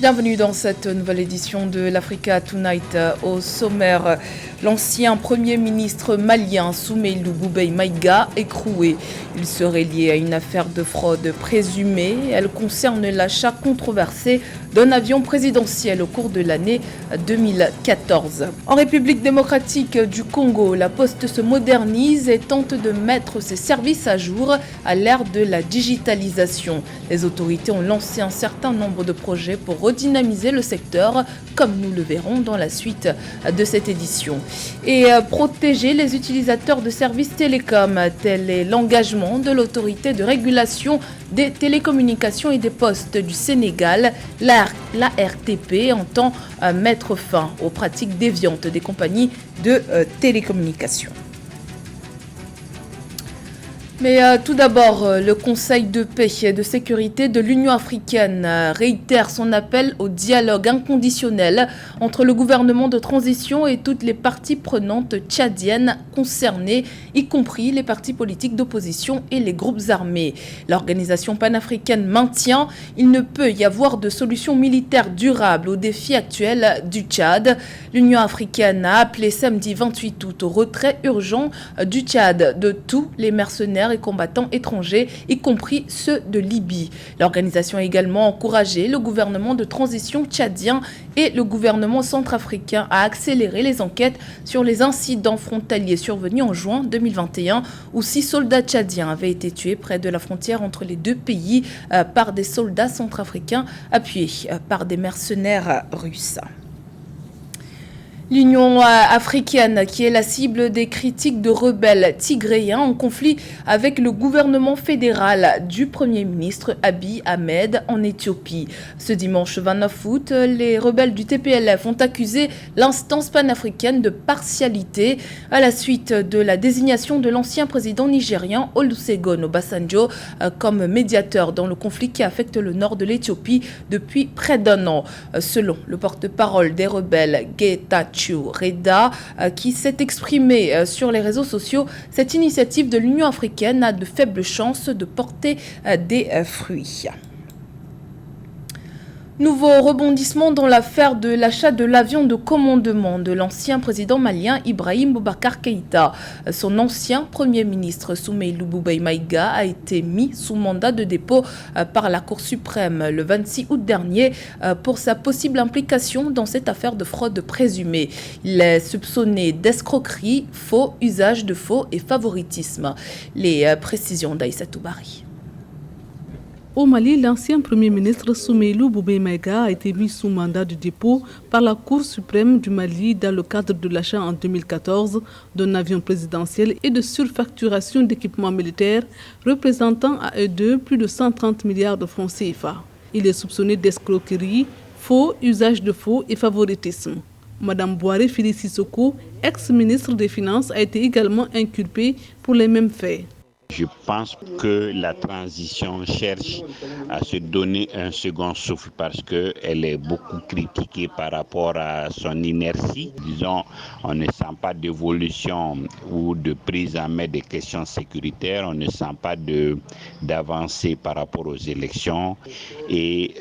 Bienvenue dans cette nouvelle édition de l'Africa Tonight. Au sommaire, l'ancien Premier ministre malien Soumeylou Boubèye Maïga écroué. Il serait lié à une affaire de fraude présumée. Elle concerne l'achat controversé d'un avion présidentiel au cours de l'année 2014. En République démocratique du Congo, la Poste se modernise et tente de mettre ses services à jour à l'ère de la digitalisation. Les autorités ont lancé un certain nombre de projets pour redynamiser le secteur, comme nous le verrons dans la suite de cette édition. Et protéger les utilisateurs de services télécoms, tel est l'engagement de l'autorité de régulation des télécommunications et des postes du Sénégal. La RTP entend mettre fin aux pratiques déviantes des compagnies de télécommunications. Mais tout d'abord, le Conseil de paix et de sécurité de l'Union africaine réitère son appel au dialogue inconditionnel entre le gouvernement de transition et toutes les parties prenantes tchadiennes concernées, y compris les partis politiques d'opposition et les groupes armés. L'organisation panafricaine maintient qu'il ne peut y avoir de solution militaire durable aux défis actuels du Tchad. L'Union africaine a appelé samedi 28 août au retrait urgent du Tchad de tous les mercenaires et combattants étrangers, y compris ceux de Libye. L'organisation a également encouragé le gouvernement de transition tchadien et le gouvernement centrafricain à accélérer les enquêtes sur les incidents frontaliers survenus en juin 2021 où 6 soldats tchadiens avaient été tués près de la frontière entre les deux pays par des soldats centrafricains appuyés par des mercenaires russes. L'Union africaine, qui est la cible des critiques de rebelles tigréens en conflit avec le gouvernement fédéral du Premier ministre Abiy Ahmed en Éthiopie. Ce dimanche 29 août, les rebelles du TPLF ont accusé l'instance panafricaine de partialité à la suite de la désignation de l'ancien président nigérien Olusegun Obasanjo comme médiateur dans le conflit qui affecte le nord de l'Éthiopie depuis près d'un an. Selon le porte-parole des rebelles, Getachew Reda, qui s'est exprimé sur les réseaux sociaux, cette initiative de l'Union africaine a de faibles chances de porter des fruits. Nouveau rebondissement dans l'affaire de l'achat de l'avion de commandement de l'ancien président malien Ibrahim Boubacar Keïta. Son ancien premier ministre Soumeylou Boubèye Maïga a été mis sous mandat de dépôt par la Cour suprême le 26 août dernier pour sa possible implication dans cette affaire de fraude présumée. Il est soupçonné d'escroquerie, faux, usage de faux et favoritisme. Les précisions d'Aïssatou Bari. Au Mali, l'ancien Premier ministre Soumeylou Boubèye Maïga a été mis sous mandat de dépôt par la Cour suprême du Mali dans le cadre de l'achat en 2014 d'un avion présidentiel et de surfacturation d'équipements militaires représentant à eux deux plus de 130 milliards de francs CFA. Il est soupçonné d'escroquerie, faux, usage de faux et favoritisme. Madame Boiré Félix Sissoko, ex-ministre des Finances, a été également inculpée pour les mêmes faits. Je pense que la transition cherche à se donner un second souffle parce qu'elle est beaucoup critiquée par rapport à son inertie. Disons, on ne sent pas d'évolution ou de prise en main des questions sécuritaires, on ne sent pas d'avancée par rapport aux élections et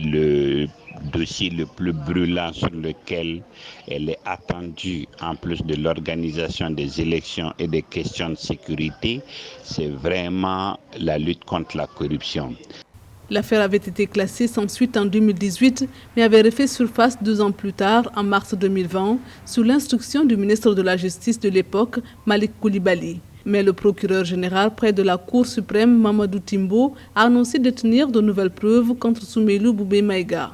le dossier le plus brûlant sur lequel elle est attendue, en plus de l'organisation des élections et des questions de sécurité, c'est vraiment la lutte contre la corruption. L'affaire avait été classée sans suite en 2018, mais avait refait surface 2 ans plus tard, en mars 2020, sous l'instruction du ministre de la Justice de l'époque, Malik Coulibaly. Mais le procureur général près de la Cour suprême, Mamadou Timbo, a annoncé détenir de nouvelles preuves contre Soumeylou Boubèye Maïga.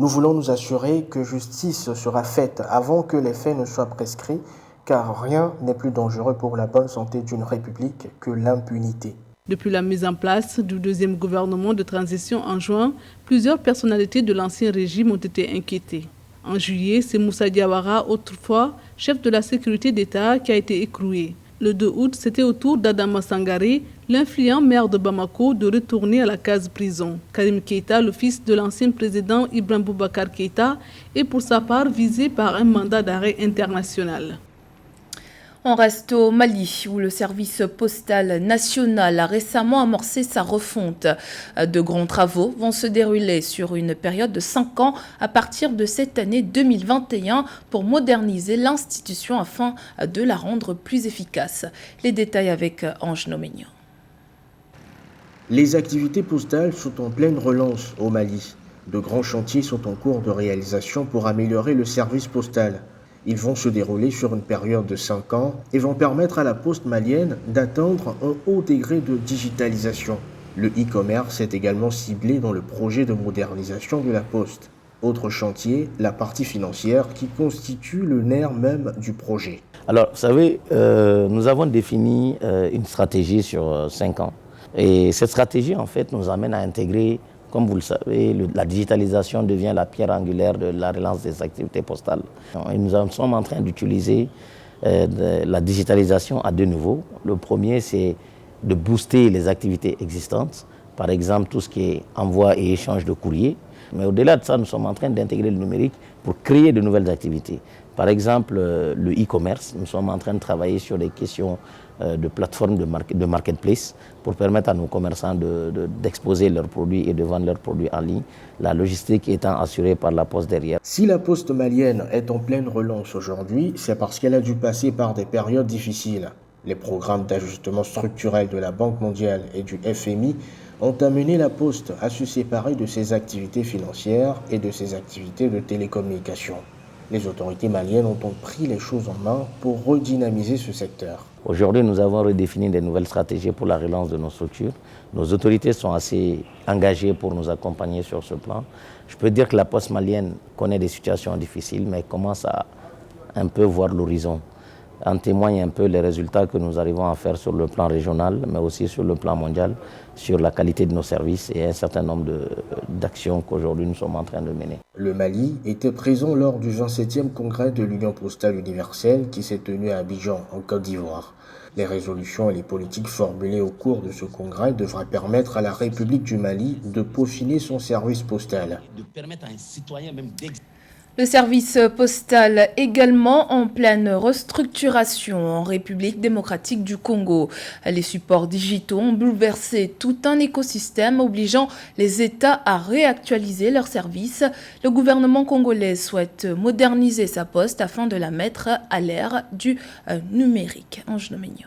Nous voulons nous assurer que justice sera faite avant que les faits ne soient prescrits, car rien n'est plus dangereux pour la bonne santé d'une république que l'impunité. Depuis la mise en place du deuxième gouvernement de transition en juin, plusieurs personnalités de l'ancien régime ont été inquiétées. En juillet, c'est Moussa Diawara, autrefois chef de la sécurité d'État, qui a été écroué. Le 2 août, c'était au tour d'Adama Sangaré, l'influent maire de Bamako, de retourner à la case prison. Karim Keïta, le fils de l'ancien président Ibrahim Boubacar Keïta, est pour sa part visé par un mandat d'arrêt international. On reste au Mali, où le service postal national a récemment amorcé sa refonte. De grands travaux vont se dérouler sur une période de 5 ans à partir de cette année 2021 pour moderniser l'institution afin de la rendre plus efficace. Les détails avec Ange Noménian. Les activités postales sont en pleine relance au Mali. De grands chantiers sont en cours de réalisation pour améliorer le service postal. Ils vont se dérouler sur une période de 5 ans et vont permettre à la poste malienne d'atteindre un haut degré de digitalisation. Le e-commerce est également ciblé dans le projet de modernisation de la poste. Autre chantier, la partie financière qui constitue le nerf même du projet. Alors, vous savez, nous avons défini une stratégie sur 5 ans. Et cette stratégie, en fait, nous amène à intégrer, comme vous le savez, la digitalisation devient la pierre angulaire de la relance des activités postales. Et nous sommes en train d'utiliser la digitalisation à deux niveaux. Le premier, c'est de booster les activités existantes, par exemple tout ce qui est envoi et échange de courrier. Mais au-delà de ça, nous sommes en train d'intégrer le numérique pour créer de nouvelles activités. Par exemple, le e-commerce, nous sommes en train de travailler sur des questions de plateformes de marketplace pour permettre à nos commerçants d'exposer leurs produits et de vendre leurs produits en ligne, la logistique étant assurée par la Poste derrière. Si la Poste malienne est en pleine relance aujourd'hui, c'est parce qu'elle a dû passer par des périodes difficiles. Les programmes d'ajustement structurel de la Banque mondiale et du FMI ont amené la Poste à se séparer de ses activités financières et de ses activités de télécommunication. Les autorités maliennes ont donc pris les choses en main pour redynamiser ce secteur. Aujourd'hui, nous avons redéfini des nouvelles stratégies pour la relance de nos structures. Nos autorités sont assez engagées pour nous accompagner sur ce plan. Je peux dire que la Poste malienne connaît des situations difficiles, mais commence à un peu voir l'horizon. En témoignent un peu les résultats que nous arrivons à faire sur le plan régional, mais aussi sur le plan mondial, sur la qualité de nos services et un certain nombre d'actions qu'aujourd'hui nous sommes en train de mener. Le Mali était présent lors du 27e congrès de l'Union postale universelle qui s'est tenu à Abidjan, en Côte d'Ivoire. Les résolutions et les politiques formulées au cours de ce congrès devraient permettre à la République du Mali de peaufiner son service postal. De permettre à un citoyen même Le service postal également en pleine restructuration en République démocratique du Congo. Les supports digitaux ont bouleversé tout un écosystème obligeant les États à réactualiser leurs services. Le gouvernement congolais souhaite moderniser sa poste afin de la mettre à l'ère du numérique. Ange Noménian.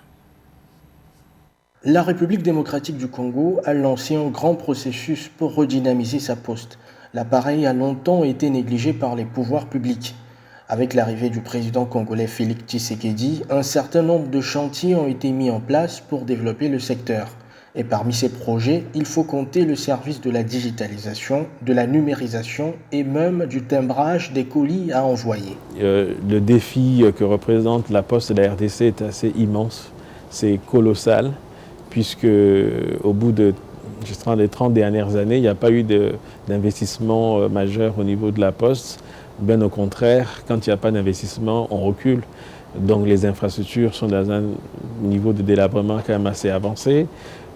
La République démocratique du Congo a lancé un grand processus pour redynamiser sa poste. L'appareil a longtemps été négligé par les pouvoirs publics. Avec l'arrivée du président congolais Félix Tshisekedi, un certain nombre de chantiers ont été mis en place pour développer le secteur. Et parmi ces projets, il faut compter le service de la digitalisation, de la numérisation et même du timbrage des colis à envoyer. Le défi que représente la Poste de la RDC est assez immense, c'est colossal, puisque au bout de les 30 dernières années, il n'y a pas eu d'investissement majeur au niveau de la Poste. Bien au contraire, quand il n'y a pas d'investissement, on recule. Donc les infrastructures sont dans un niveau de délabrement quand même assez avancé.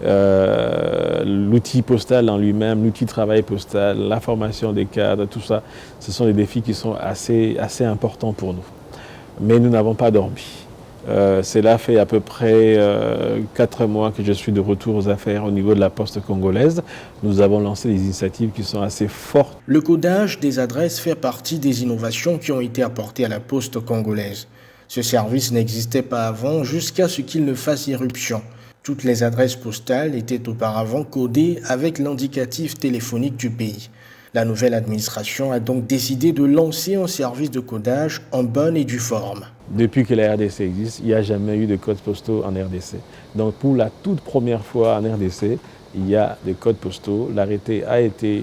L'outil postal en lui-même, l'outil travail postal, la formation des cadres, tout ça, ce sont des défis qui sont assez importants pour nous. Mais nous n'avons pas dormi. Cela fait à peu près 4 mois que je suis de retour aux affaires au niveau de la Poste congolaise. Nous avons lancé des initiatives qui sont assez fortes. Le codage des adresses fait partie des innovations qui ont été apportées à la Poste congolaise. Ce service n'existait pas avant jusqu'à ce qu'il ne fasse irruption. Toutes les adresses postales étaient auparavant codées avec l'indicatif téléphonique du pays. La nouvelle administration a donc décidé de lancer un service de codage en bonne et due forme. Depuis que la RDC existe, il n'y a jamais eu de codes postaux en RDC. Donc pour la toute première fois en RDC, il y a des codes postaux. L'arrêté a été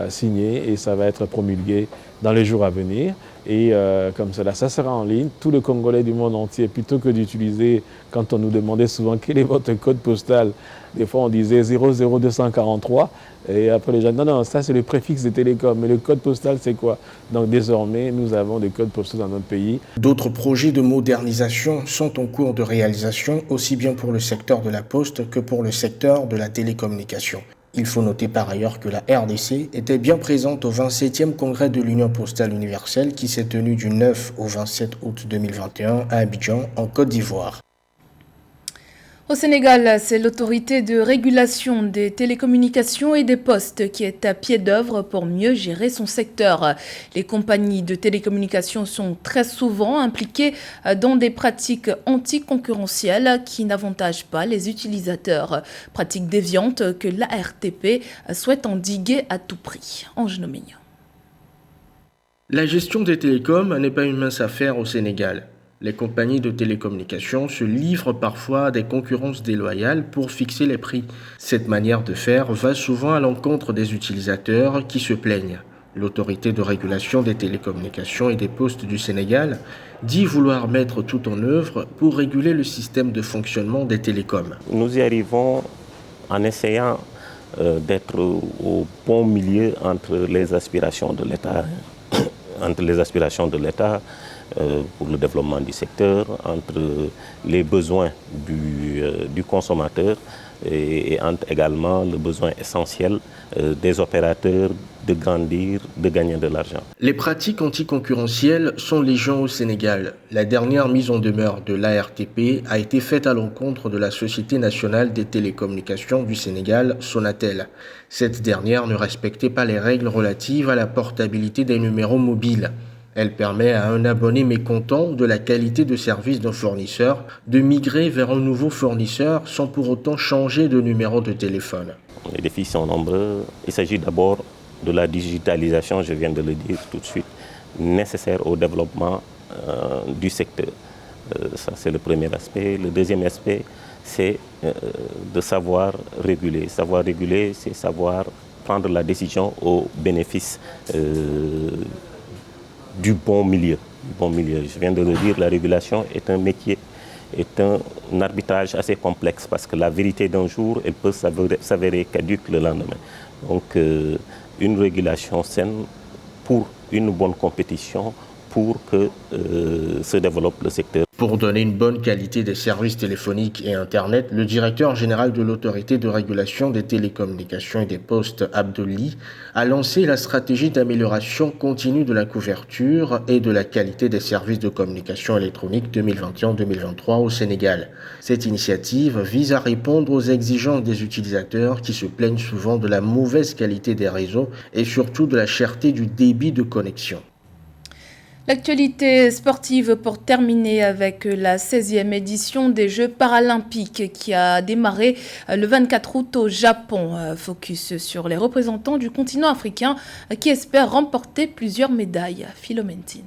signé et ça va être promulgué dans les jours à venir. Et comme cela, ça sera en ligne. Tous les Congolais du monde entier, plutôt que d'utiliser, quand on nous demandait souvent quel est votre code postal, des fois on disait 00243. Et après les gens, non, ça c'est le préfixe des télécoms, mais le code postal c'est quoi? Donc désormais, nous avons des codes postaux dans notre pays. D'autres projets de modernisation sont en cours de réalisation, aussi bien pour le secteur de la poste que pour le secteur de la télécommunication. Il faut noter par ailleurs que la RDC était bien présente au 27e congrès de l'Union postale universelle qui s'est tenu du 9 au 27 août 2021 à Abidjan, en Côte d'Ivoire. Au Sénégal, c'est l'autorité de régulation des télécommunications et des postes qui est à pied d'œuvre pour mieux gérer son secteur. Les compagnies de télécommunications sont très souvent impliquées dans des pratiques anticoncurrentielles qui n'avantagent pas les utilisateurs. Pratiques déviantes que l'ARTP souhaite endiguer à tout prix. Ange Nomignon. La gestion des télécoms n'est pas une mince affaire au Sénégal. Les compagnies de télécommunications se livrent parfois à des concurrences déloyales pour fixer les prix. Cette manière de faire va souvent à l'encontre des utilisateurs qui se plaignent. L'autorité de régulation des télécommunications et des postes du Sénégal dit vouloir mettre tout en œuvre pour réguler le système de fonctionnement des télécoms. Nous y arrivons en essayant d'être au bon milieu entre les aspirations de l'État, pour le développement du secteur, entre les besoins du consommateur et entre également le besoin essentiel des opérateurs de grandir, de gagner de l'argent. Les pratiques anticoncurrentielles sont légion au Sénégal. La dernière mise en demeure de l'ARTP a été faite à l'encontre de la Société nationale des télécommunications du Sénégal, Sonatel. Cette dernière ne respectait pas les règles relatives à la portabilité des numéros mobiles. Elle permet à un abonné mécontent de la qualité de service d'un fournisseur de migrer vers un nouveau fournisseur sans pour autant changer de numéro de téléphone. Les défis sont nombreux. Il s'agit d'abord de la digitalisation, je viens de le dire tout de suite, nécessaire au développement du secteur. Ça, c'est le premier aspect. Le deuxième aspect, c'est de savoir réguler. Savoir réguler, c'est savoir prendre la décision au bénéfice du bon milieu. Je viens de le dire, la régulation est un métier, est un arbitrage assez complexe parce que la vérité d'un jour, elle peut s'avérer caduque le lendemain. Donc, une régulation saine pour une bonne compétition, pour que se développe le secteur. Pour donner une bonne qualité des services téléphoniques et Internet, le directeur général de l'autorité de régulation des télécommunications et des postes, Abdelli, a lancé la stratégie d'amélioration continue de la couverture et de la qualité des services de communication électronique 2021-2023 au Sénégal. Cette initiative vise à répondre aux exigences des utilisateurs qui se plaignent souvent de la mauvaise qualité des réseaux et surtout de la cherté du débit de connexion. L'actualité sportive pour terminer avec la 16e édition des Jeux paralympiques qui a démarré le 24 août au Japon. Focus sur les représentants du continent africain qui espèrent remporter plusieurs médailles. Philomentine.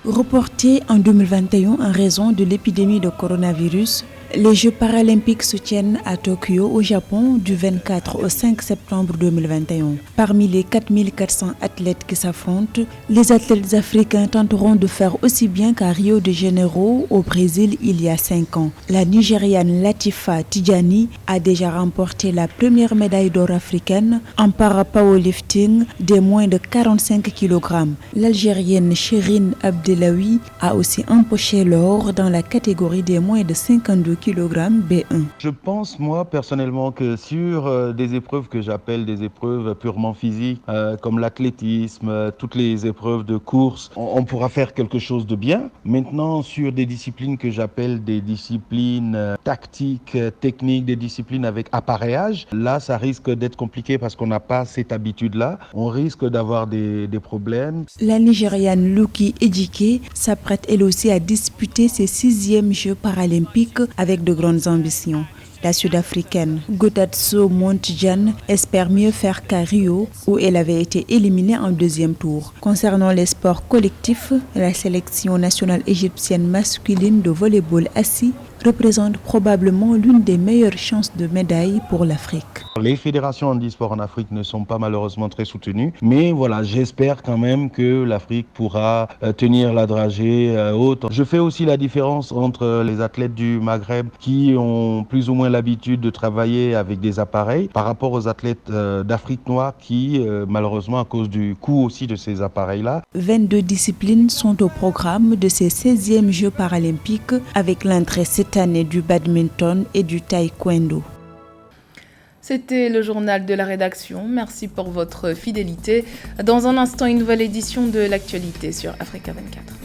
Reportés en 2021 en raison de l'épidémie de coronavirus, les Jeux paralympiques se tiennent à Tokyo, au Japon, du 24 au 5 septembre 2021. Parmi les 4400 athlètes qui s'affrontent, les athlètes africains tenteront de faire aussi bien qu'à Rio de Janeiro, au Brésil, il y a 5 ans. La Nigériane Latifa Tidjani a déjà remporté la première médaille d'or africaine en para-powerlifting des moins de 45 kg. L'Algérienne Chérine Abdelawi a aussi empoché l'or dans la catégorie des moins de 52 kg B1. Je pense, moi, personnellement, que sur des épreuves que j'appelle des épreuves purement physiques, comme l'athlétisme, toutes les épreuves de course, on pourra faire quelque chose de bien. Maintenant, sur des disciplines que j'appelle des disciplines tactiques, techniques, des disciplines avec appareillage, là, ça risque d'être compliqué parce qu'on n'a pas cette habitude-là. On risque d'avoir des problèmes. La Nigériane Luki Ejike s'apprête elle aussi à disputer ses 6e Jeux paralympiques avec de grandes ambitions. La Sud-Africaine Gotatso Montjan espère mieux faire qu'à Rio, où elle avait été éliminée en 2e tour. Concernant les sports collectifs, la sélection nationale égyptienne masculine de volley-ball assis représente probablement l'une des meilleures chances de médaille pour l'Afrique. Les fédérations handisport en Afrique ne sont pas malheureusement très soutenues, mais voilà, j'espère quand même que l'Afrique pourra tenir la dragée haute. Je fais aussi la différence entre les athlètes du Maghreb qui ont plus ou moins l'habitude de travailler avec des appareils par rapport aux athlètes d'Afrique noire qui, malheureusement, à cause du coût aussi de ces appareils-là. 22 disciplines sont au programme de ces 16e Jeux paralympiques avec l'entrée cette année du badminton et du taekwondo. C'était le journal de la rédaction. Merci pour votre fidélité. Dans un instant, une nouvelle édition de l'actualité sur Africa 24.